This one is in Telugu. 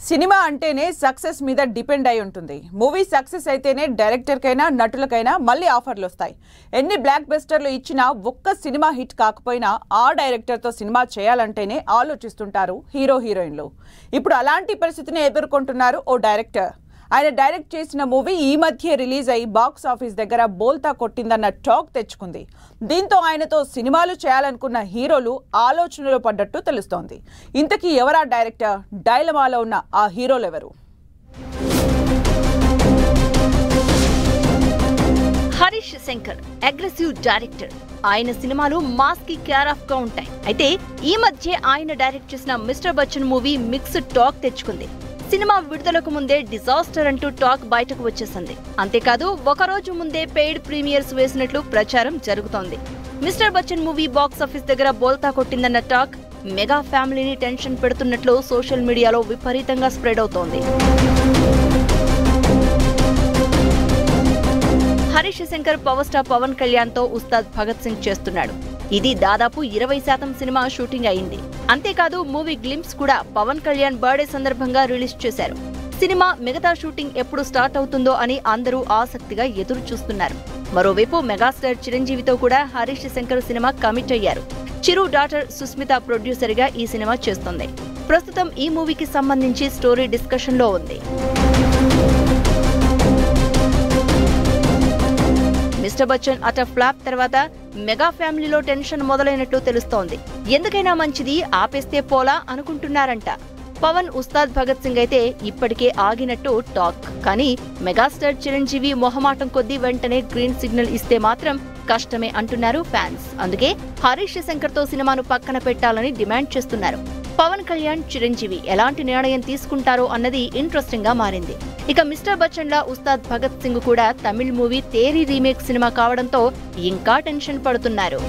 సినిమా అంటేనే సక్సెస్ మీద డిపెండ్ అయి ఉంటుంది. మూవీ సక్సెస్ అయితేనే డైరెక్టర్కైనా నటులకైనా మళ్ళీ ఆఫర్లు వస్తాయి. ఎన్ని బ్లాక్ బస్టర్లు ఇచ్చినా ఒక్క సినిమా హిట్ కాకపోయినా ఆ డైరెక్టర్తో సినిమా చేయాలంటేనే ఆలోచిస్తుంటారు హీరో హీరోయిన్లు. ఇప్పుడు అలాంటి పరిస్థితిని ఎదుర్కొంటున్నారు ఓ డైరెక్టర్. ఆయన డైరెక్ట్ చేసిన మూవీ ఈ మధ్య రిలీజ్ అయి బాక్స్ ఆఫీస్ దగ్గర బోల్తా కొట్టిందన్న టాక్ తెచ్చుకుంది. దీంతో ఆయనతో సినిమాలు చేయాలనుకున్న హీరోలు ఆలోచనలో పడ్డట్టు తెలుస్తోంది. ఇంతకీ ఎవరా డైరెక్టర్? డైలమాలో ఉన్న ఆ హీరోలు ఎవరు? Harish Shankar aggressive director. ఆయన సినిమాలు మాస్ కి కేర్ ఆఫ్ గా ఉంటాయి. అయితే ఈ మధ్య ఆయన డైరెక్ట్ చేసిన mister Bachchan movie mixed talk తెచ్చుకుంది. సినిమా విడుదలకు ముందే డిజాస్టర్ అంటూ టాక్ బయటకు వచ్చేసింది. అంతేకాదు ఒకరోజు ముందే పెయిడ్ ప్రీమియర్స్ వేసినట్లు ప్రచారం జరుగుతోంది. Mister Bachchan movie box office దగ్గర బోల్తా కొట్టిందన్న టాక్ మెగా ఫ్యామిలీని టెన్షన్ పెడుతున్నట్లు సోషల్ మీడియాలో విపరీతంగా స్ప్రెడ్ అవుతోంది. హరీష్ శంకర్ పవర్ స్టార్ పవన్ కళ్యాణ్ తో ఉస్తాద్ భగత్ సింగ్ చేస్తున్నాడు. ఇది దాదాపు 20% సినిమా షూటింగ్ అయింది. అంతేకాదు మూవీ గ్లింప్స్ కూడా పవన్ కళ్యాణ్ బర్త్డే సందర్భంగా రిలీజ్ చేశారు. సినిమా మిగతా షూటింగ్ ఎప్పుడు స్టార్ట్ అవుతుందో అని అందరూ ఆసక్తిగా ఎదురు చూస్తున్నారు. మరోవైపు మెగాస్టార్ చిరంజీవితో కూడా హరీష్ శంకర్ సినిమా కమిట్ అయ్యారు. చిరు డాటర్ సుస్మిత ప్రొడ్యూసర్ గా ఈ సినిమా చేస్తోంది. ప్రస్తుతం ఈ మూవీకి సంబంధించి స్టోరీ డిస్కషన్ లో ఉంది. మిస్టర్ బచ్చన్ అటర్ ఫ్లాప్ తర్వాత మెగా ఫ్యామిలీలో టెన్షన్ మొదలైనట్లు తెలుస్తోంది. ఎందుకైనా మంచిది ఆపేస్తే పోలా అనుకుంటున్నారంట. పవన్ ఉస్తాద్ భగత్ సింగ్ అయితే ఇప్పటికే ఆగినట్టు టాక్. కానీ మెగాస్టార్ చిరంజీవి మొహమాటం కొద్దీ వెంటనే గ్రీన్ సిగ్నల్ ఇస్తే మాత్రం కష్టమే అంటున్నారు ఫ్యాన్స్. అందుకే హరీష్ శంకర్ తో సినిమాను పక్కన పెట్టాలని డిమాండ్ చేస్తున్నారు. పవన్ కళ్యాణ్ చిరంజీవి ఎలాంటి నిర్ణయం తీసుకుంటారో అన్నది ఇంట్రెస్టింగ్ గా మారింది. ఇక మిస్టర్ బచ్చన్ లా ఉస్తాద్ భగత్ సింగ్ కూడా Tamil movie Theri remake cinema కావడంతో ఇంకా టెన్షన్ పడుతున్నారు.